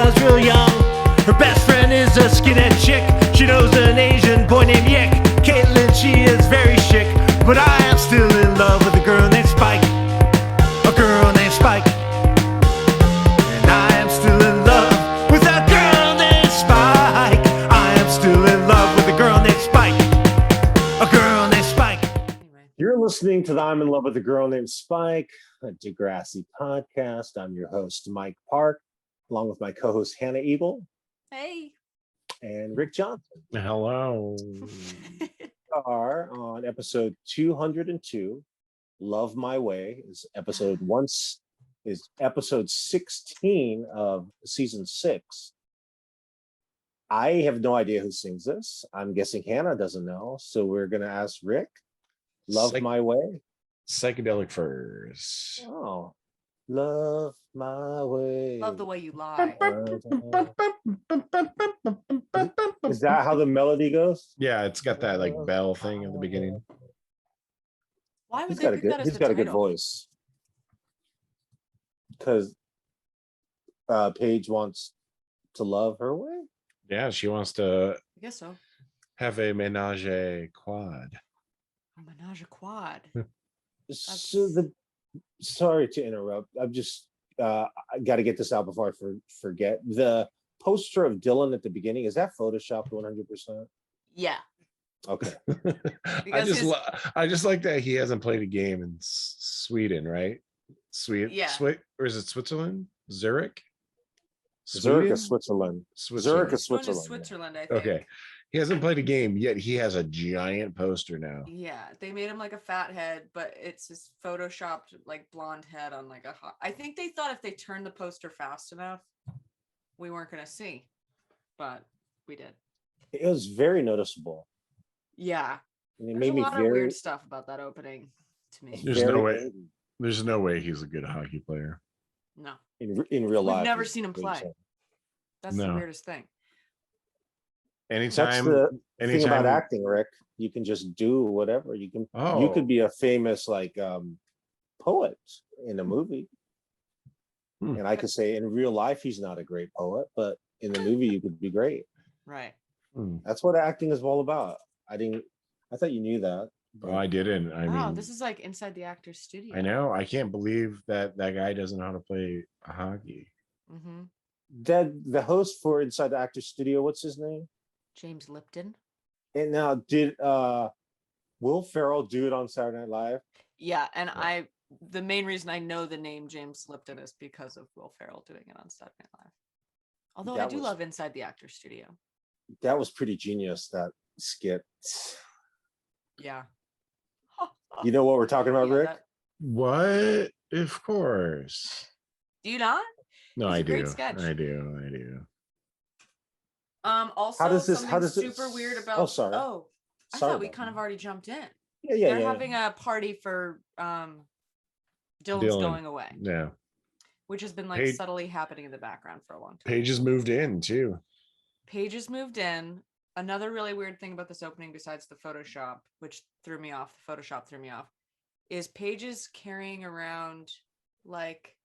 was real young. Her best friend is a skinhead chick. She knows an Asian boy named Yick. Caitlin, she is very chic, but I am still in love with a girl named Spike. A girl named Spike. And I am still in love with a girl named Spike. I am still in love with a girl named Spike. A girl named Spike. You're listening to the I'm in Love with a Girl Named Spike, a Degrassi podcast. I'm your host, Mike Park, along with my co-host, Hannah Eagle. Hey. And Rick Johnson. Hello. We are on episode 202. Love My Way is episode 16 of season 6. I have no idea who sings this. I'm guessing Hannah doesn't know, so we're going to ask Rick. Love My Way. Psychedelic Furs. Oh, love my way. Love the way you lie. Is that how the melody goes? Yeah, it's got that like bell thing at the beginning. Why would He's they got a pick good. that as He's the got a good title? voice. Because Paige wants to love her way. Yeah, she wants to I guess so. have a menage a quad. A menage a quad. Sorry to interrupt. I'm just I got to get this out before I forget. The poster of Dylan at the beginning, is that photoshopped 100%? Yeah. Okay. I just like that he hasn't played a game in Sweden, right? Yeah. Or is it Switzerland? Zurich? Zurich is Switzerland. Zurich is Going to Switzerland. Switzerland, I think. Okay. He hasn't played a game yet. He has a giant poster now. Yeah, they made him like a fat head, but it's his photoshopped like blonde head on like a hot. I think they thought if they turned the poster fast enough, we weren't gonna see, but we did. It was very noticeable. Yeah, And it there's made a me lot of very weird stuff about that opening to me. There's very no way. angry. There's no way he's a good hockey player. No, in real life. we've never is seen him what play. you're saying. That's the No. weirdest thing. That's Anytime, the thing about anytime acting, Rick. You can just do whatever. You could be a famous poet in a movie. And I could say in real life he's not a great poet, but in the movie you could be great. Right. That's what acting is all about. I thought you knew that. Oh, I didn't. I Wow, mean, this is like inside the actor's studio. I know. I can't believe that guy doesn't know how to play hockey. Mm-hmm. The host for Inside the Actors Studio, what's his name? James Lipton. And now did Will Ferrell do it on Saturday Night Live? Yeah, and the main reason I know the name James Lipton is because of Will Ferrell doing it on Saturday Night Live. Although I do love Inside the Actors Studio. That was pretty genius, that skit. Yeah. You know what we're talking about, Yeah, Rick? What? Of course. Do you not? No, It's I a great do. sketch. I do. Also, How does this super weird about. Oh, sorry. Oh, I Sorry thought we about kind of already jumped in. Yeah. They're having a party for Dylan's Dylan. going away, Yeah. which has been like Paige- subtly happening in the background for a long time. Paige has moved in too. Paige has moved in. Another really weird thing about this opening, besides the Photoshop, which threw me off, is Paige is carrying around like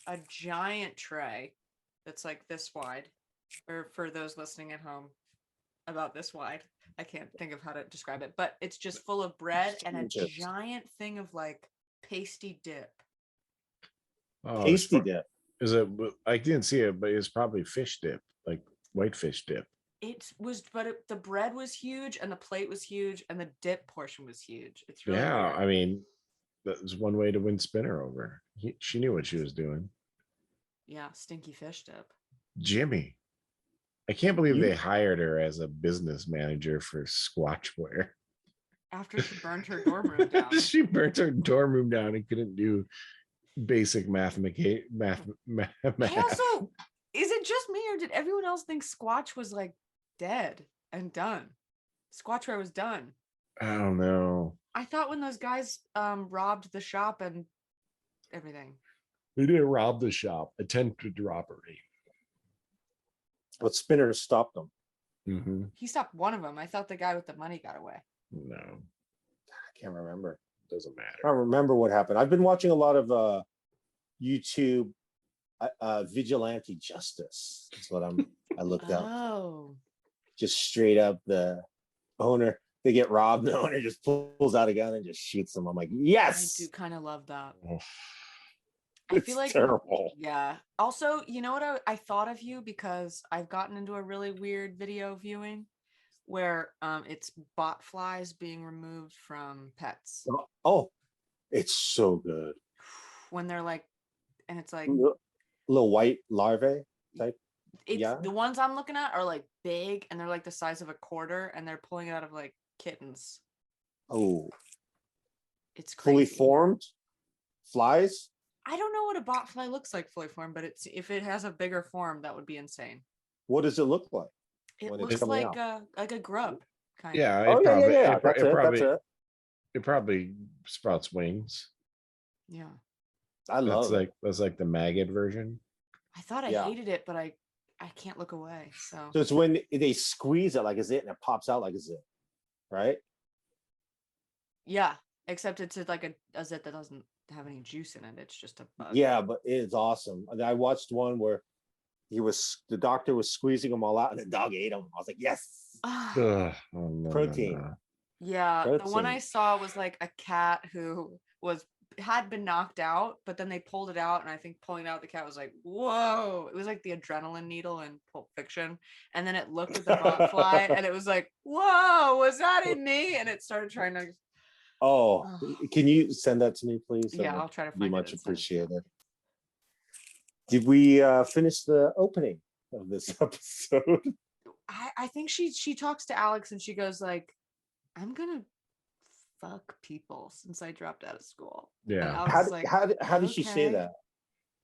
a giant tray that's like this wide, or for those listening at home, about this wide. I can't think of how to describe it, but it's just full of bread and a giant thing of like pasty dip. Oh, Tasty dip. Is it? I didn't see it, but it's probably fish dip, like white fish dip. It was, but the bread was huge and the plate was huge and the dip portion was huge. It's really Yeah, weird. I mean, that's one way to win Spinner over. She knew what she was doing. Yeah, stinky fish dip. Jimmy, I can't believe they hired her as a business manager for Squatchware. After she burned her dorm room down. She burnt her dorm room down and couldn't do basic math. I also, is it just me or did everyone else think Squatch was like dead and done? Squatchware was done. I don't know. I thought when those guys robbed the shop and everything. They didn't rob the shop, attempted robbery. But Spinner stopped them. Mm-hmm. He stopped one of them. I thought the guy with the money got away. No, I can't remember. doesn't matter. I don't remember what happened. I've been watching a lot of YouTube vigilante justice. That's what I looked up. Oh. Just straight up the owner. They get robbed. The owner just pulls out a gun and just shoots them. I'm like, I yes. do kind of love that. Oh, I feel It's like terrible. yeah. Also, you know what I thought of you because I've gotten into a really weird video viewing where it's bot flies being removed from pets Oh, it's so good. when they're like, and it's like Little white larvae type. it's Yeah. the ones I'm looking at are like big and they're like the size of a quarter and they're pulling it out of like kittens. Oh, It's crazy. fully formed flies. I don't know what a bot fly looks like fully formed, but it's if it has a bigger form, that would be insane. What does it look like? It When it's looks coming like a grub, kind of. yeah, Oh, it probably, yeah. it, That's it it. probably, That's it. it probably sprouts wings. Yeah. I love it. That's like the maggot version. I thought I Yeah. hated it, but I can't look away. So So it's when they squeeze it like a zit and it pops out like a zit, right? yeah, except it's like a zit that doesn't have any juice in it. It's just a bug. Yeah, but it's awesome. And I watched one where the doctor was squeezing them all out and the dog ate them. I was like, yes, Ah, Ugh, oh, no, protein. no. yeah, the one I Protein. saw was like a cat who had been knocked out, but then they pulled it out, and I think pulling out the cat was like, whoa! It was like the adrenaline needle in Pulp Fiction, and then it looked at the bot fly, and it was like, whoa, was that in me? And it started trying to. Oh, Ugh. can you send that to me, please? That Yeah, would I'll try to be find much it and send it to you. appreciated. Did we finish the opening of this episode? I think she talks to Alex and she goes like, I'm gonna fuck people since I dropped out of school. And Yeah. Alex How is did, like, how did she say "Okay." that?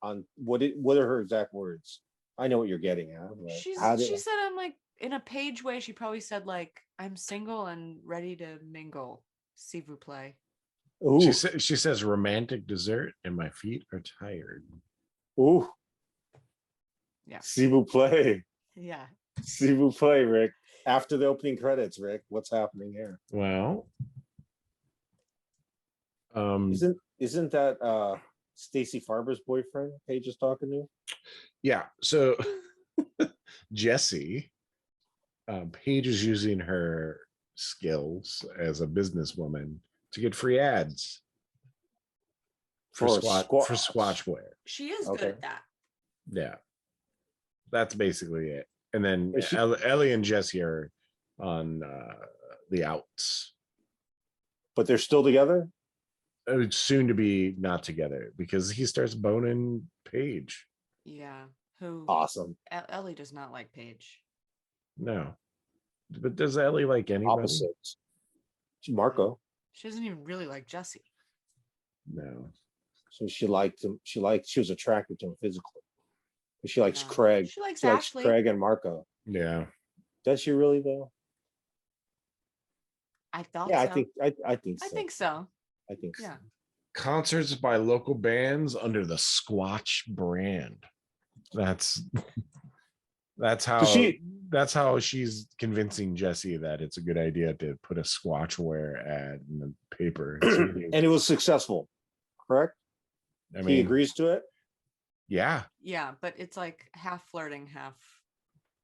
On what are her exact words? I know what you're getting at. But She said I'm like in a Paige way, she probably said like I'm single and ready to mingle. S'il vous plaît. ooh, She says romantic dessert and my feet are tired. ooh, Yeah. s'il vous plaît. Yeah. S'il vous plaît, Rick. After the opening credits, Rick, what's happening here? Well, Isn't that Stacey Farber's boyfriend Paige is talking to? yeah. So Jessie, Paige is using her skills as a businesswoman to get free ads for Swatchwear. She is Okay. good at that. Yeah, that's basically it. And then Is she- Ellie and Jessie are on the outs. But they're still together? Soon to be not together because he starts boning Paige. Yeah. Who Awesome. Ellie does not like Paige. No, but does Ellie like anybody? Opposites. Marco. She doesn't even really like Jesse. No. So she liked him. She was attracted to him physically. But she likes No. Craig. She likes She likes Ashley. Craig and Marco. Yeah. Does she really though? I thought Yeah, so. I think so. I think so. I think so. Yeah. Concerts by local bands under the Squatch brand. That's how that's how she's convincing Jessie that it's a good idea to put a Squatchwear ad in the paper. And it was successful, correct? I He mean, agrees to it. yeah. Yeah, but it's like half flirting, half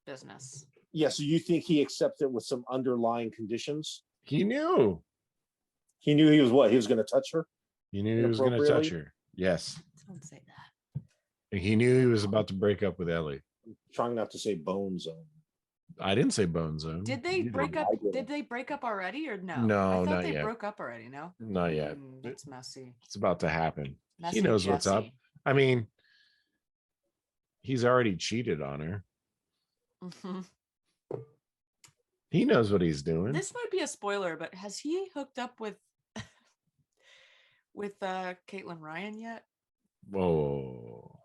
business. Yeah. So you think he accepts it with some underlying conditions? He knew. He knew he was what? He was going to touch her? He knew he was going to touch her. Yes. Don't say that. And he knew he was about to break up with Ellie. Trying not to say bone zone. I didn't say bone zone. Did they You break did. up? I didn't. Did they break up already or no? No, I thought not they yet. broke up already. No, Not yet. That's messy. It's about to happen. Messy He knows what's up. Jesse. I mean, he's already cheated on her. Mhm. He knows what he's doing. This might be a spoiler, but has he hooked up with Caitlin Ryan yet? Whoa.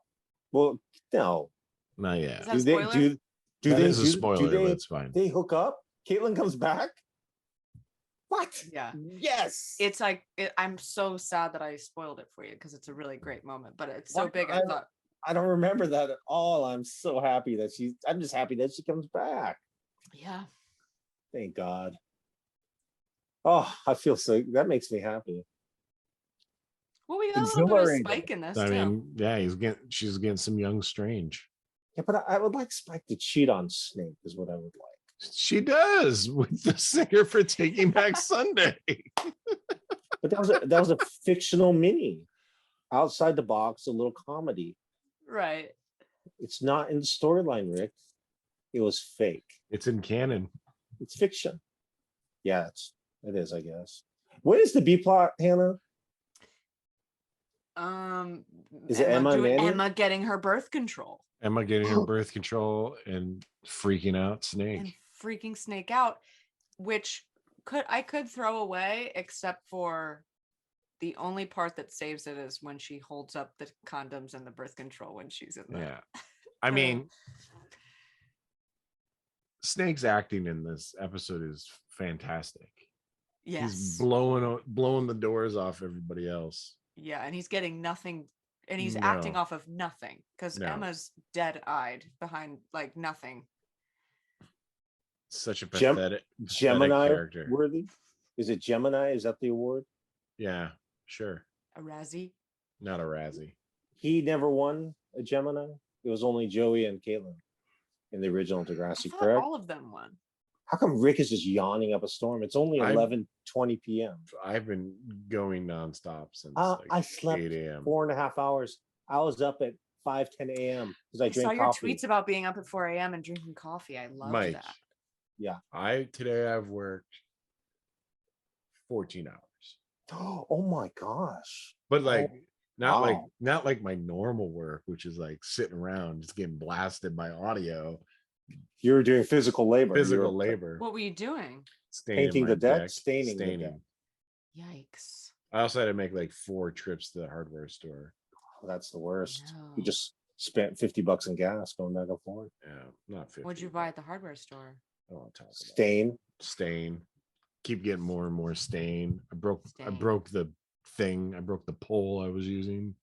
Well, no. Not Is yet. that Do a they spoiler? do That they is a spoiler, do but it's fine. they hook up? Caitlin comes back? What? Yeah. Yes. It's like I'm so sad that I spoiled it for you because it's a really great moment, but it's so What? big. I thought, I don't remember that at all. I'm so happy that I'm just happy that she comes back. yeah, Thank God. Oh, I feel so that makes me happy. Well, we got a little bit of Exhilarating. Spike in this I too. mean, yeah, she's getting some young Strange. Yeah, but I would like Spike to cheat on Snake, is what I would like. She does with the singer for Taking Back Sunday. But that was a fictional mini, outside the box, a little comedy. Right. It's not in the storyline, Rick. It was fake. It's in canon. It's fiction. Yeah, it is, I guess. What is the B plot, Hannah? Is it Emma and Manny? Emma getting her birth control. Emma getting her birth control and freaking out Snake. And freaking Snake out, which I could throw away, except for the only part that saves it is when she holds up the condoms and the birth control when she's in there. Yeah. I mean, Snake's acting in this episode is fantastic. Yes. He's blowing the doors off everybody else. Yeah, and he's getting nothing, and he's acting off of nothing because Emma's dead-eyed behind like nothing. Such a pathetic Gemini character. Worthy? Is it Gemini? Is that the award? Yeah, sure. A Razzie? Not a Razzie. He never won a Gemini. It was only Joey and Caitlin in the original Degrassi, correct? All of them won. How come Rick is just yawning up a storm? It's only 11:20 p.m. I've been going nonstop since I slept 8 a.m. 4.5 hours. I was up at 5:10 a.m. because I drank saw your coffee. tweets about being up at 4 a.m. and drinking coffee. I love Mike, that. Yeah. Today I've worked 14 hours. Oh my gosh. But like wow. not like my normal work, which is like sitting around just getting blasted by audio. You were doing physical labor. Labor. What were you doing? Painting the deck, staining the deck. Yikes. I also had to make like 4 trips to the hardware store. Oh, that's the worst. No. You just spent $50 in gas going back and forth. Yeah, not 50. What'd you buy at the hardware store? I don't want to talk about Stain. Keep getting more and more stain. I broke the thing. I broke the pole I was using.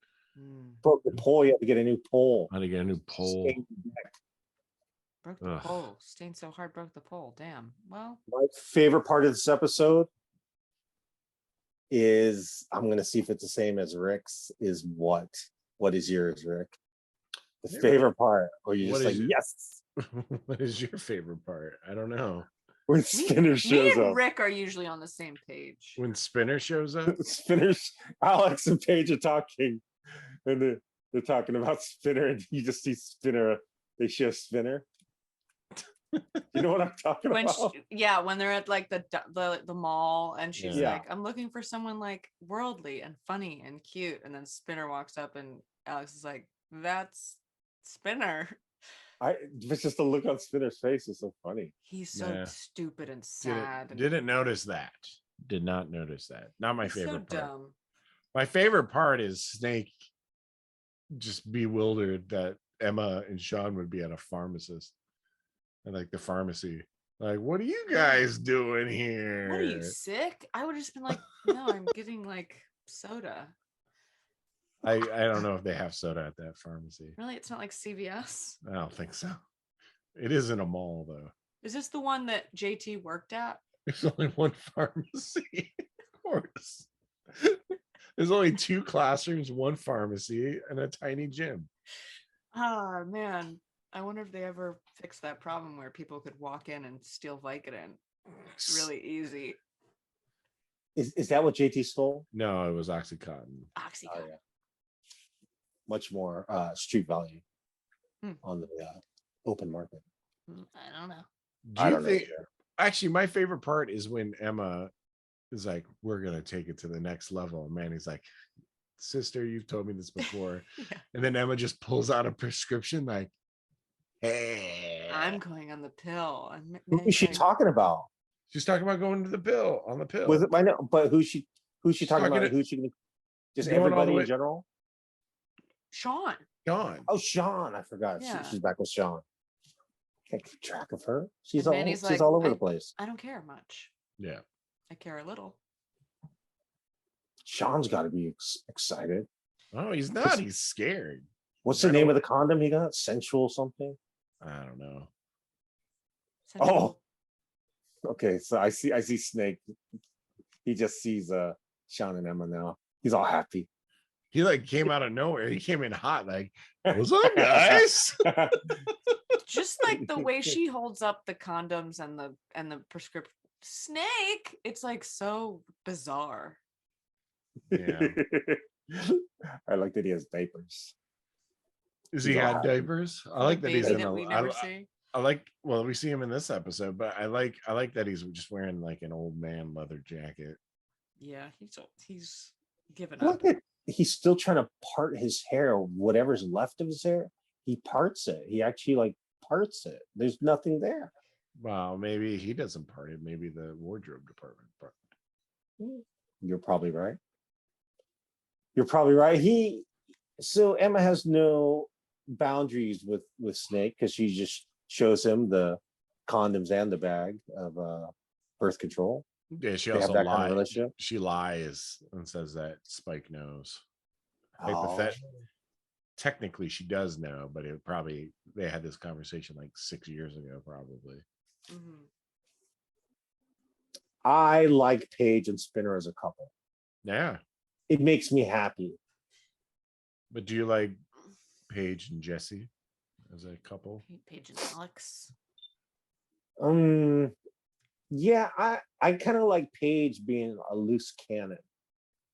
Broke the pole. You had to get a new pole. I had to get a new pole. Broke the pole. Stained so hard, broke the pole. Damn. Well, my favorite part of this episode is, I'm going to see if it's the same as Rick's, is what? What is yours, Rick? The favorite part, or you just like, yes. What is your favorite part? I don't know. When Spinner shows me and up. Rick are usually on the same page. When Spinner shows up? Alex and Paige are talking, and they're talking about Spinner, and you just see Spinner. They show Spinner. You know what I'm talking about? When they're at like the mall, and she's like, I'm looking for someone like worldly and funny and cute, and then Spinner walks up, and Alex is like, that's Spinner. It's just the look on Spinner's face is so funny. He's so stupid and sad. Didn't notice that. Did not notice that. Not my favorite part. Dumb. My favorite part is Snake just bewildered that Emma and Sean would be at a pharmacist and like the pharmacy. Like, what are you guys doing here? What are you, sick? I would have just been like, no, I'm getting like soda. I don't know if they have soda at that pharmacy. Really? It's not like CVS? I don't think so. It is in a mall though. Is this the one that JT worked at? There's only one pharmacy, of course. There's only 2 classrooms, 1 pharmacy, and a tiny gym. Oh man. I wonder if they ever fixed that problem where people could walk in and steal Vicodin. It's really easy. Is that what JT stole? No, it was Oxycontin. Oxycontin. Oh, yeah. Much more street value on the open market. I don't know. Do you think? Actually, my favorite part is when Emma is like, "We're gonna take it to the next level," and Manny's like, "Sister, you've told me this before." And then Emma just pulls out a prescription, like, "Hey, I'm going on the pill." Who is she talking about? She's talking about going to the pill on the pill. Was it? I know, but who's she talking about? Who's she? Just everybody in general. Sean. Oh, Sean! I forgot. Yeah. She's back with Sean. Can't keep track of her. She's like, all over the place. I don't care much. Yeah. I care a little. Sean's got to be excited. Oh, he's not. He's scared. What's the name of the condom he got? Sensual something? I don't know. Oh, okay. So I see Snake. He just sees Sean and Emma now. He's all happy. He like came out of nowhere. He came in hot, like, what's up, guys? Just like the way she holds up the condoms and the prescription Snake, it's like so bizarre. Yeah. I like that he has diapers. Is he had diapers? I like that he's in that we never see. I like, well, we see him in this episode, but I like that he's just wearing like an old man leather jacket. Yeah, he's given Look up. at, he's still trying to part his hair, whatever's left of his hair. He parts it. He actually like parts it. There's nothing there. Well, maybe he doesn't part it. Maybe the wardrobe department part. You're probably right. You're probably right. So Emma has no boundaries with Snake because she just shows him the condoms and the bag of birth control. Yeah, she They have also that kind of lies. relationship. She lies and says that Spike knows. Oh. Technically, she does know, but they had this conversation like 6 years ago, probably. Mm-hmm. I like Paige and Spinner as a couple. Yeah. It makes me happy. But do you like Paige and Jesse as a couple? Paige and Alex. Yeah, I kind of like Paige being a loose cannon.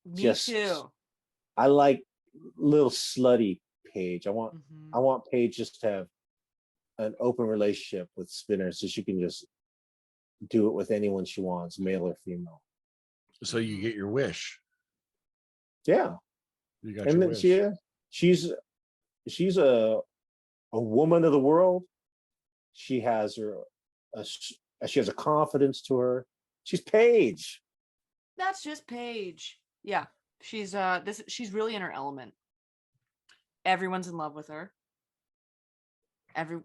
Me too. I like little slutty Paige. I want Paige just to have an open relationship with Spinner so she can just do it with anyone she wants, male or female. So you get your wish. Yeah. You got and your then wish. she's a woman of the world. She has she has a confidence to her. She's Paige. That's just Paige. Yeah. She's really in her element. Everyone's in love with her.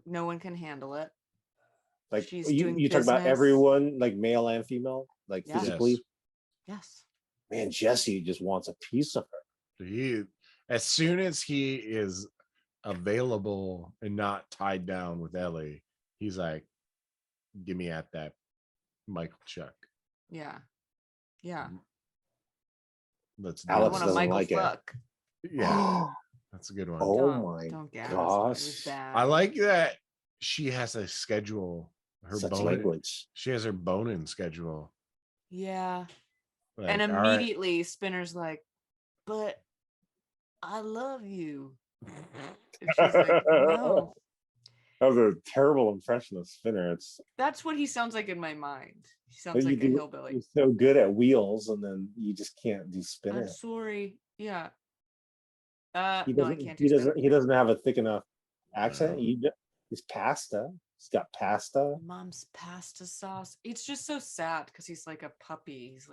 No one can handle it. Like she's you talk about everyone, like male and female, like physically. Yes. Man, Jesse just wants a piece of her. As soon as he is available and not tied down with Ellie, he's like, give me at that Michael Chuck. Yeah. Yeah. Alex doesn't like fuck. it. Yeah. That's a good one. Oh my gosh. I like that she has a schedule. Language. She has her bone-in schedule. Yeah. Like, and immediately Spinner's like, but I love you. And she's like, no. That was a terrible impression of Spinner. That's what he sounds like in my mind. He sounds like a hillbilly. He's so good at wheels, and then you just can't do Spinner. I'm sorry. Yeah. No, I can't. He doesn't have a thick enough accent. He's pasta. He's got pasta. Mom's pasta sauce. It's just so sad because he's like a puppy. He's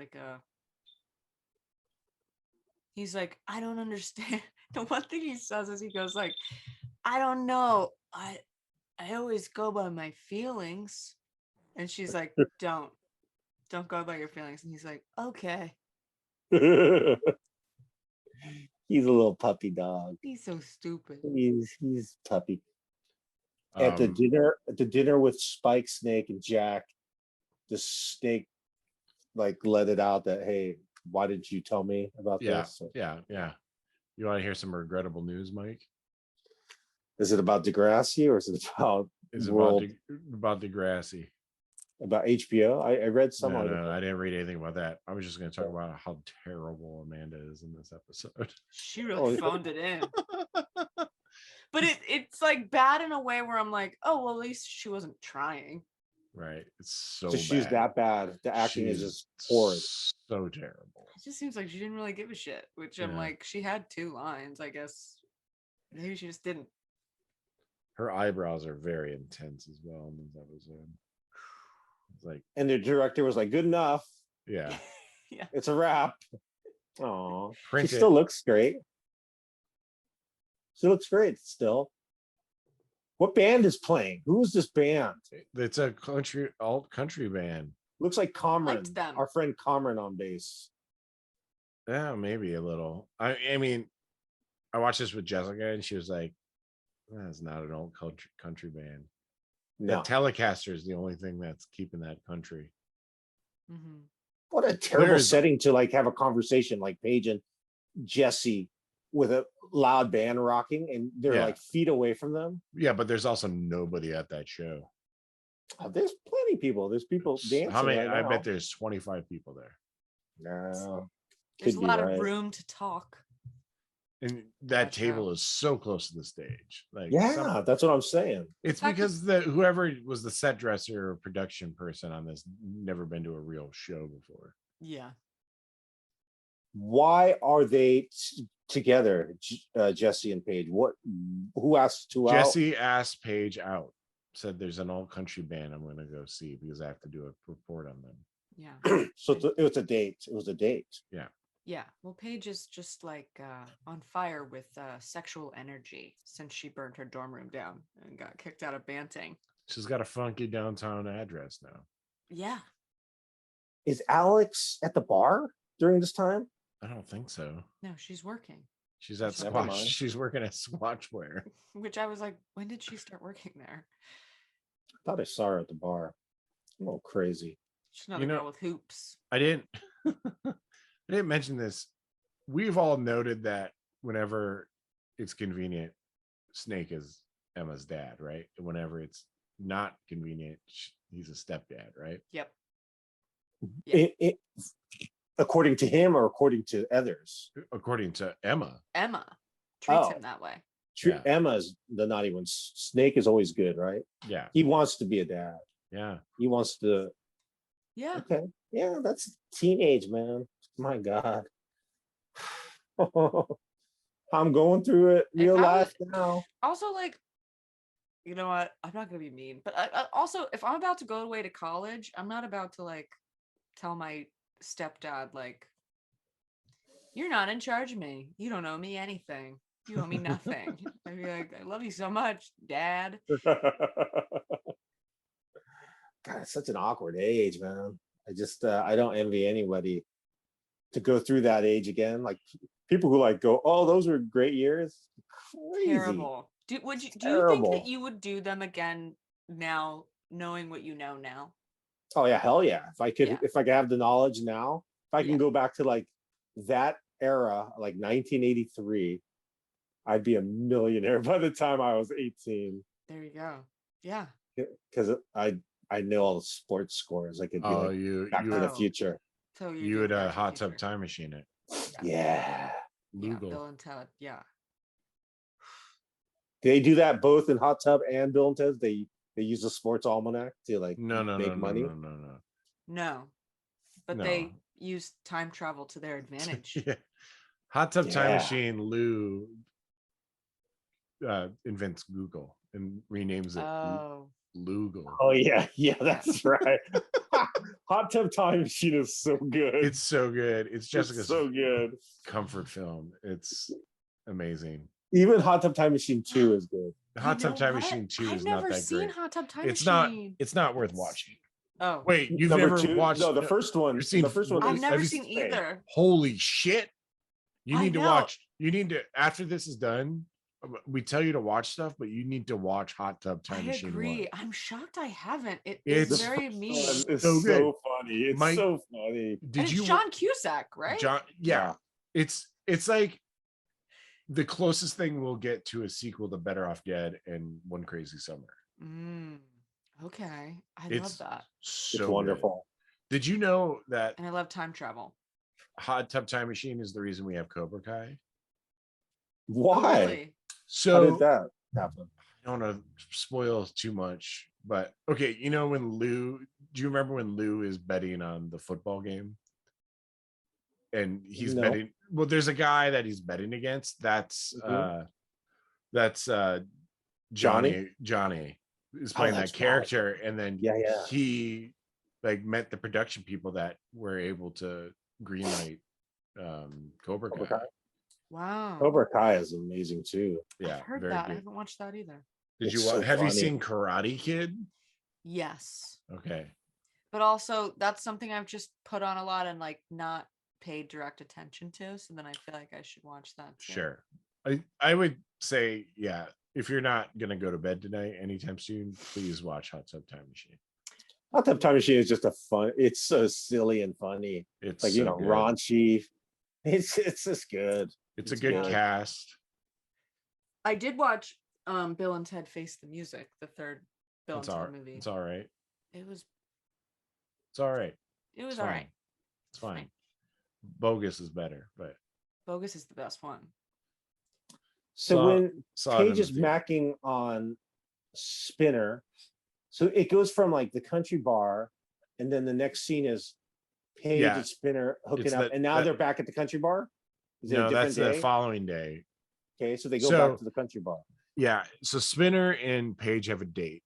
like, I don't understand. The one thing he says is he goes like, I don't know. I always go by my feelings. And she's like, don't go by your feelings. And he's like, okay. He's a little puppy dog. He's so stupid. He's puppy. At the dinner with Spike, Snake, and Jack, the Snake like let it out that, hey, why didn't you tell me about this? Yeah. You want to hear some regrettable news, Mike? Is it about Degrassi or is it about about Degrassi? About HBO? I read some. No, I didn't read anything about that. I was just going to talk about how terrible Amanda is in this episode. She really phoned it in. But it's like bad in a way where I'm like, oh, well, at least she wasn't trying. Right. It's so she's bad. that bad. The acting is just horrid. So terrible. It just seems like she didn't really give a shit, which I'm like, she had 2 lines, I guess. Maybe she just didn't. Her eyebrows are very intense as well in this episode. It's like, and the director was like, good enough. Yeah. Yeah. It's a wrap. Oh, she still looks great. She looks great still. What band is playing? Who's this band? It's a alt country band. Looks like Cameron, our friend Cameron on bass. Yeah, maybe a little. I mean, I watched this with Jessica and she was like, that's not an old country band. No. The Telecaster is the only thing that's keeping that country. Mm-hmm. What a terrible setting to like have a conversation like Paige and Jesse with a loud band rocking, and they're Yeah. like feet away from them. Yeah, but there's also nobody at that show. There's plenty of people. There's people dancing. How many? Right I now. bet there's 25 people there. No, There's a lot right. of room to talk. And that Gotcha. table is so close to the stage. Like, yeah, that's what I'm saying. it's because whoever was the set dresser or production person on this never been to a real show before. Yeah. Why are they together, Jesse and Paige? Who asked to Jesse asked Paige out. Said there's an all country band I'm going to go see because I have to do a report on them. Yeah. So it was a date. It was a date. Yeah. Yeah. Well, Paige is just like on fire with sexual energy since she burned her dorm room down and got kicked out of Banting. She's got a funky downtown address now. Yeah. Is Alex at the bar during this time? I don't think so. No, she's working. She's at Never Swatch. mind. She's working at Swatchwear. Which I was like, when did she start working there? I thought I saw her at the bar. Oh, crazy. She's another girl with hoops. I didn't mention this. We've all noted that whenever it's convenient, Snake is Emma's dad, right? And whenever it's not convenient, he's a stepdad, right? Yep. According to him or according to others? According to Emma. Emma treats him that way. Yeah. Emma's the naughty one. Snake is always good, right? Yeah. He wants to be a dad. Yeah. He wants to. Yeah. Okay. Yeah, that's teenage, man. My God. I'm going through it real life now. Also, like, you know what? I'm not going to be mean, but also, if I'm about to go away to college, I'm not about to like tell my stepdad, like, you're not in charge of me. You don't owe me anything. You owe me nothing. I'd be like, I love you so much, Dad. God, it's such an awkward age, man. I don't envy anybody to go through that age again. Like people who like go, oh, those were great years. Crazy. Terrible. Do you think that you would do them again now, knowing what you know now? Oh yeah, hell yeah. If I could have the knowledge now, if I can go back to like that era, like 1983, I'd be a millionaire by the time I was 18. There you go. Yeah. Because I know all the sports scores. I could be Back to the Future. So you would hot tub time machine it. Yeah. Legal. Yeah, Bill and Ted. Yeah. They do that both in Hot Tub and Bill and Ted. They use the sports almanac to like make money. No. But they use time travel to their advantage. Yeah. Hot Tub Time Machine, Lou invents Google and renames it Lugal. Oh yeah, that's right. Hot Tub Time Machine is so good. It's so good. It's Jessica's so good comfort film. It's amazing. Even Hot Tub Time Machine 2 is good. Hot Tub Time Machine 2 is not that great. I've never seen Hot Tub Time Machine. It's not worth watching. Oh wait, you've never watched? No, the first one. The first one. I've never seen either. Holy shit! You need to watch. You need to after this is done. We tell you to watch stuff, but you need to watch Hot Tub Time Machine. I agree. 1. I'm shocked I haven't. It's very mean. It's so funny. It's so funny. Did you? John Cusack, right? John. Yeah. It's like the closest thing we'll get to a sequel to Better Off Dead and One Crazy Summer. Okay, I love that. So it's wonderful. Good. Did you know that? And I love time travel. Hot Tub Time Machine is the reason we have Cobra Kai. Why? Oh, really? So how did that happen? I don't want to spoil too much, but okay, you know when Lou? Do you remember when Lou is betting on the football game? And he's betting. Well, there's a guy that he's betting against. That's Johnny. Johnny is playing that character, and then he like met the production people that were able to greenlight Cobra Kai. Wow. Cobra Kai is amazing too. Yeah, I've heard that. Good. I haven't watched that either. Did you watch? Have you seen Karate Kid? Yes. Okay. But also, that's something I've just put on a lot and like not paid direct attention to. So then I feel like I should watch that too. Sure. I would say, yeah, if you're not gonna go to bed tonight anytime soon, please watch Hot Tub Time Machine. Hot Tub Time Machine is just it's so silly and funny. It's like, so raunchy. It's just good. It's a good cast. I did watch Bill and Ted Face the Music, the third Bill and Ted movie. It's all right. It's all right. It was all right. It's fine. Bogus is better, but Bogus is the best one. So when Paige is macking on Spinner, so it goes from like the country bar, and then the next scene is Paige and Spinner hooking up, and now they're back at the country bar. No, that's the following day. Okay, so they go back to the country bar. Yeah, so Spinner and Paige have a date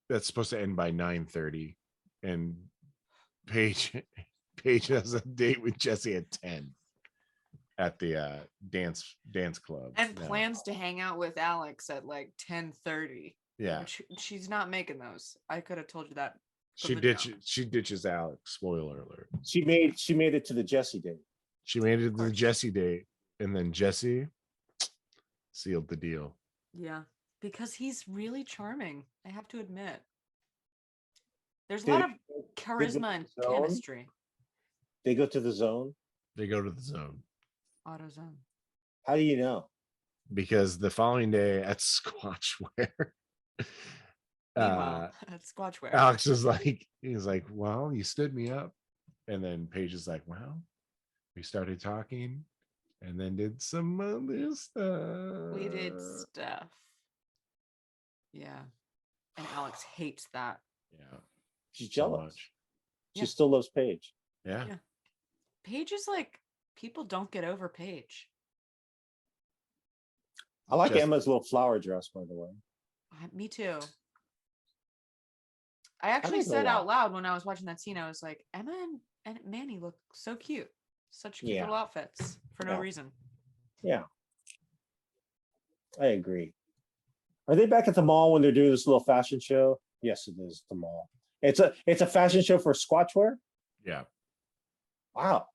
that's supposed to end by 9:30, and Paige has a date with Jesse at 10 at the dance club, and plans to hang out with Alex at like 10:30. Yeah, she's not making those. I could have told you that. She ditches Alex. Spoiler alert. She made it to the Jesse date. She made it to the Jesse date, and then Jesse sealed the deal. Yeah, because he's really charming. I have to admit. There's a lot of charisma and chemistry. They go to the zone. They go to the zone. AutoZone. How do you know? Because the following day at Squatchware, at Squatchware, Alex was like, well, you stood me up. And then Paige is like, well, we started talking and then did some other stuff. We did stuff. Yeah. And Alex hates that. Yeah. She's jealous. She still loves Paige. Yeah. Paige is like, people don't get over Paige. I like Emma's little flower dress, by the way. Me too. I actually said out loud when I was watching that scene, I was like, Emma and Manny look so cute. Such cute little outfits for no reason. Yeah. I agree. Are they back at the mall when they're doing this little fashion show? Yes, it is the mall. It's a fashion show for Squatchware? Yeah. Wow.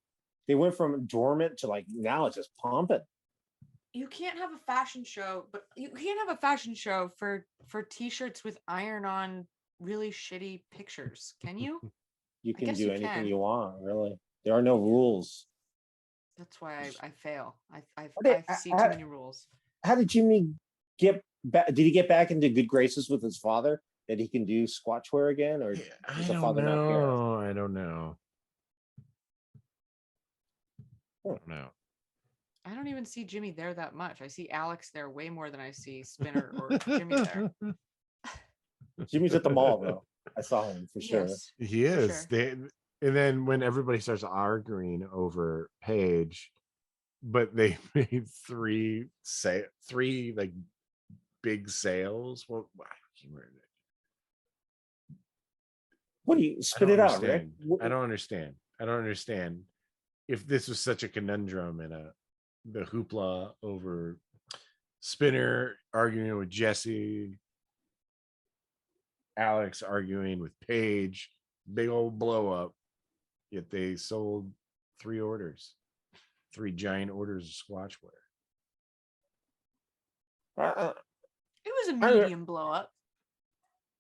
They went from dormant to like now it's just pumping. You can't have a fashion show, but you can't have a fashion show for t-shirts with iron-on really shitty pictures, can you? You can do anything you want, really. There are no rules. That's why I fail. I see too many rules. How did Jimmy get back? Did he get back into good graces with his father that he can do Squatchware again, or I don't know. I don't know. I don't even see Jimmy there that much. I see Alex there way more than I see Spinner or Jimmy there. Jimmy's at the mall though. I saw him for sure. Yes, he is. Sure. And then when everybody starts arguing over Paige, but they made three like big sales. Well, what do you spit it out, Rick? I don't understand. If this was such a conundrum and the hoopla over Spinner arguing with Jesse, Alex arguing with Paige, big old blow up, yet they sold 3 giant orders of Squatchware. It was a medium blow up.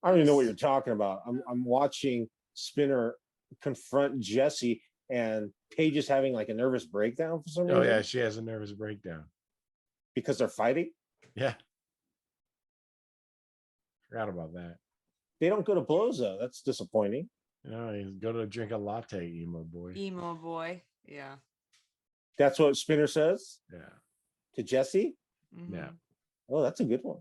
I don't even know what you're talking about. I'm watching Spinner confront Jesse, and Paige is having like a nervous breakdown for some reason. Oh yeah, she has a nervous breakdown because they're fighting. Yeah, forgot about that. They don't go to blows though. That's disappointing. No, you go to drink a latte, emo boy. Emo boy, yeah. That's what Spinner says. Yeah. To Jesse. Mm-hmm. Yeah. Oh, that's a good one.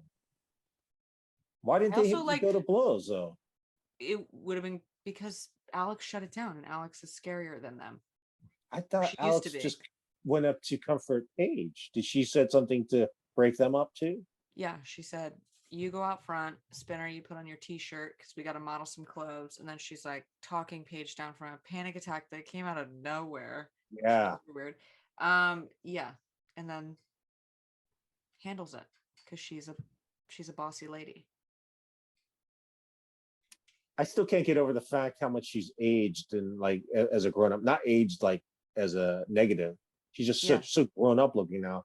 Why didn't they go to blows though? It would have been because Alex shut it down, and Alex is scarier than them. I thought Alex just went up to comfort Paige. Did she said something to break them up too? Yeah, she said, you go out front, Spinner, you put on your t-shirt because we got to model some clothes. And then she's like talking Paige down from a panic attack that came out of nowhere. Yeah. Weird. Yeah. And then handles it because she's a bossy lady. I still can't get over the fact how much she's aged and like as a grown-up, not aged like as a negative. She's just so grown up looking now.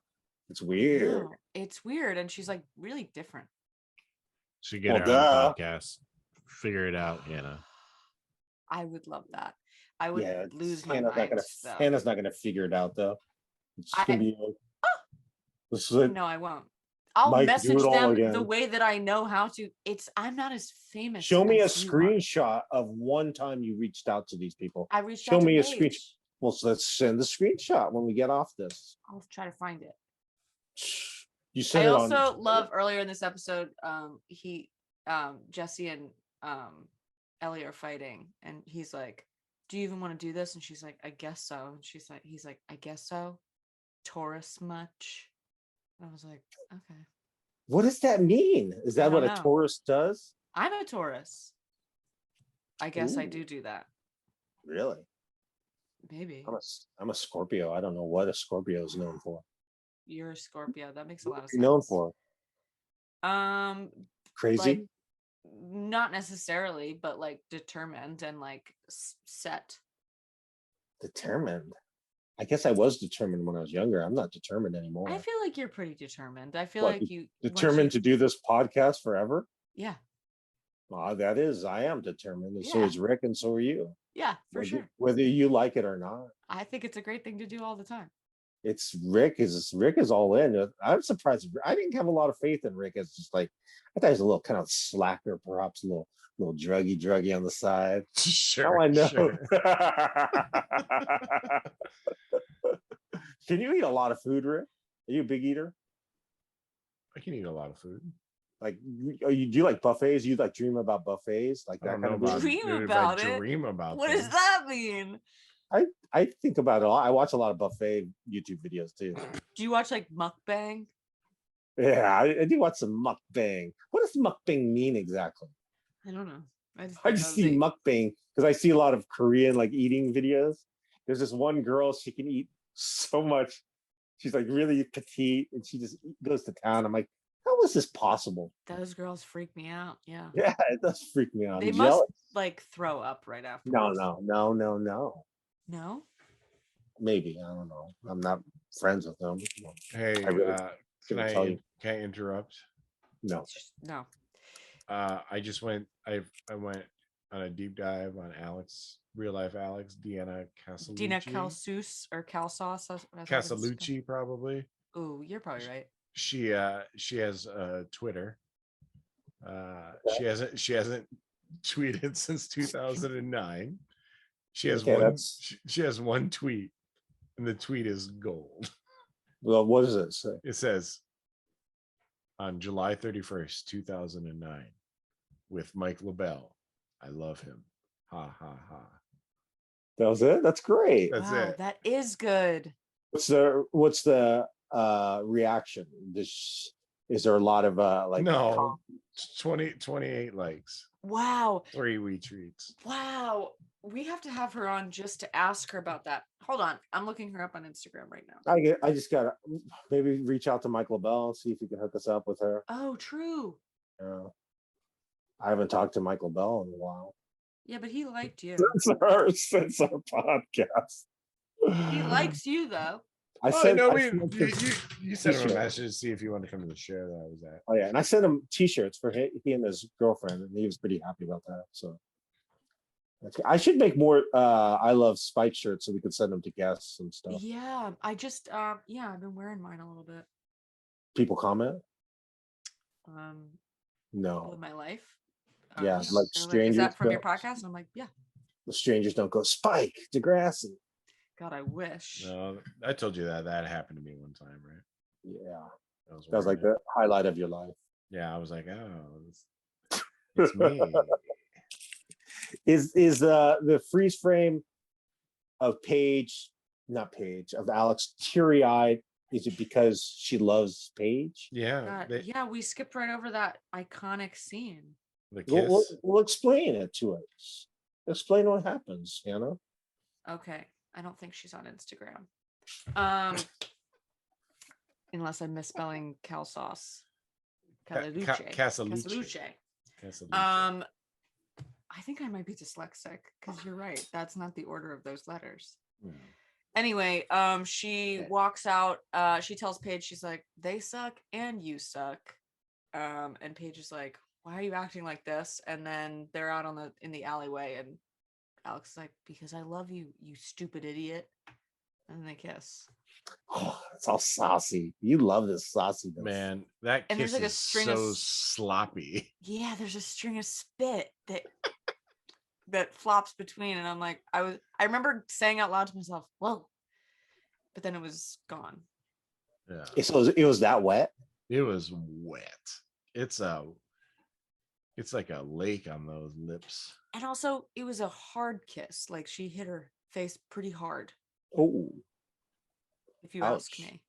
It's weird. No, it's weird. And she's like really different. She get her own podcast. Figure it out, Hannah. I would love that. I would lose my mind. Hannah's not gonna figure it out though. It's gonna be like, this is it. No, I won't. I'll Mike, do message it all them again. the way that I know how to. I'm not as famous. Show me a as you are. screenshot of one time you reached out to these people. I reached Show out to me a Paige. screenshot. Well, so let's send the screenshot when we get off this. I'll try to find it. You sent I it also on. love earlier in this episode, Jesse and Ellie are fighting, and he's like, "Do you even want to do this?" And she's like, "I guess so." And he's like, "I guess so." Taurus much? And I was like, okay. What does that mean? Is that what a Taurus does? I'm a Taurus. I guess I do that. Really? Maybe. I'm a Scorpio. I don't know what a Scorpio is known for. You're a Scorpio. That makes a lot of sense. What are you known for? Crazy? Like, not necessarily, but like determined and like set. Determined? I guess I was determined when I was younger. I'm not determined anymore. I feel like you're pretty determined. I feel like you determined to do this podcast forever. Yeah. That is, I am determined, and so is Rick, and so are you. Yeah, for sure. Whether you like it or not. I think it's a great thing to do all the time. It's Rick is all in. I'm surprised. I didn't have a lot of faith in Rick. It's just like I thought he was a little kind of slacker, perhaps a little druggy on the side. Sure. How I know. Sure. Can you eat a lot of food, Rick? Are you a big eater? I can eat a lot of food. Like, do you like buffets? You like dream about buffets, like that kind of dream about it. Dream about. What does that mean? I think about it a lot. I watch a lot of buffet YouTube videos too. Do you watch like mukbang? Yeah, I do watch some mukbang. What does mukbang mean exactly? I don't know. I just see mukbang because I see a lot of Korean like eating videos. There's this one girl, she can eat so much. She's like really petite and she just goes to town. I'm like, how is this possible? Those girls freak me out. Yeah. Yeah, it does freak me out. They must like throw up right after. No. No? Maybe. I don't know. I'm not friends with them. Hey, can I interrupt? No. No. I went on a deep dive on real life Alex, Deanna Casalucci. Dina Calsus or Calsauce. Casalucci, probably. Ooh, you're probably right. She has Twitter. She hasn't tweeted since 2009. She has one tweet, and the tweet is gold. Well, what does it say? It says, on July 31st, 2009, with Mike LaBelle, I love him. Ha ha ha. That was it? That's great. That's it. That is good. What's the reaction? Is there a lot of no 28 likes? Wow. 3 retweets. Wow. We have to have her on just to ask her about that. Hold on. I'm looking her up on Instagram right now. I just gotta maybe reach out to Mike LaBelle and see if he can hook us up with her. Oh, true. I haven't talked to Mike LaBelle in a while. Yeah, but he liked you. Since our podcast. He likes you though. You sent him a message to see if you want to come to the show that I was at. Oh yeah, and I sent him t-shirts for he and his girlfriend, and he was pretty happy about that. So I should make more I love Spike shirts so we could send them to guests and stuff. Yeah, I just I've been wearing mine a little bit. People comment? No. With my life. Yeah, like strangers. Is that from your podcast? And I'm like, yeah. The strangers don't go Spike, Degrassi. God, I wish. No, I told you that happened to me one time, right? Yeah, that was like the highlight of your life. Yeah, I was like, oh, it's me. Is the freeze frame of Paige, not Paige, of Alex teary-eyed? Is it because she loves Paige? Yeah, we skipped right over that iconic scene. The kiss. We'll explain it to us. Explain what happens, Hannah. Okay. I don't think she's on Instagram. Unless I'm misspelling Calsauce. Casalucci. I think I might be dyslexic because you're right. That's not the order of those letters. Anyway, she walks out. She tells Paige, she's like, they suck and you suck. And Paige is like, why are you acting like this? And then they're out in the alleyway, and Alex is like, because I love you, you stupid idiot. And they kiss. Oh, it's all saucy. You love this sauciness. Man, that And there's kiss like a is string so of sloppy. yeah, there's a string of spit that flops between, and I'm like, I remember saying out loud to myself, "Whoa," but then it was gone. Yeah, So it was that wet. it was wet. It's like a lake on those lips. And also, it was a hard kiss. Like she hit her face pretty hard, Oh, if you ouch. ask me.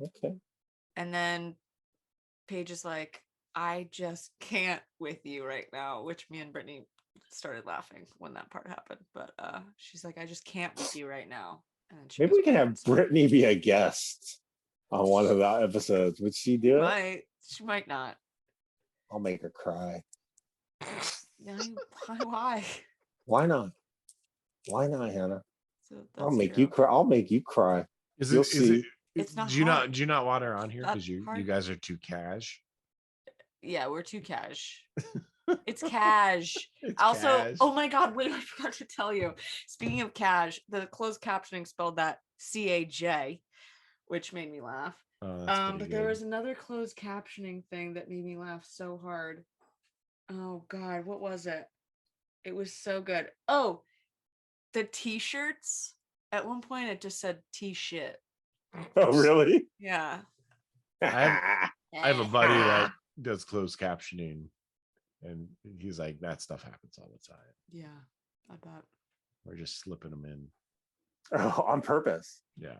Okay. And then Paige is like, I just can't with you right now, which me and Brittany started laughing when that part happened. But she's like, I just can't with you right now. And then she Maybe goes we can back have inside. Brittany be a guest on one of the episodes. Would she do it? She might not. I'll make her cry. Why? Why not? Why not, Hannah? So I'll that's make true. you cry. I'll make you cry. You'll see. It's not do you hard. not want her on here Not because you hard. guys are too cash? Yeah, we're too cash. It's cash. It's Also, cash. oh my god, wait, I forgot to tell you. Speaking of cash, the closed captioning spelled that CAJ, which made me laugh. Oh, that's pretty But good. there was another closed captioning thing that made me laugh so hard. Oh god, what was it? It was so good. Oh, the t-shirts. At one point it just said T-shit. Oh, really? Yeah. I have a buddy that does closed captioning, and he's like, that stuff happens all the time. Yeah, I bet. We're just slipping them in. Oh, on purpose. Yeah.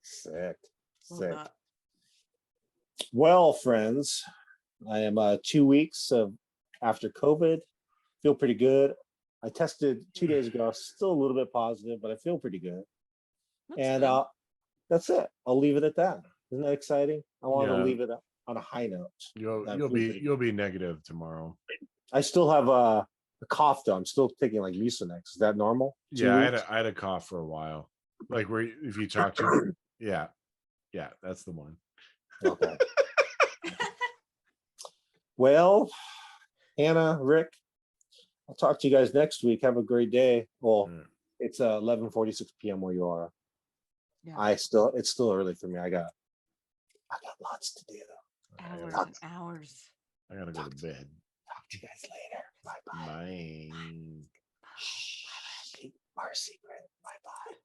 Sick. Love Sick. that. Well, friends, I am 2 weeks after COVID. Feel pretty good. I tested 2 days ago. Still a little bit positive, but I feel pretty good. That's good. That's it. I'll leave it at that. Isn't that exciting? I wanted to Yeah. leave it on a high note. You'll be negative tomorrow. I still have a cough though. I'm still taking like Mucinex. Is that normal? Yeah, I had a cough for a while. Like where if you talk to yeah, that's the one. Okay. Well, Hannah, Rick, I'll talk to you guys next week. Have a great day. Well, it's 11:46 p.m. where you are. Yeah. It's still early for me. I got lots to do. Hours and hours. I gotta go to bed. Talk to you guys later. Bye bye. Bye. Shh. Our secret. Bye bye.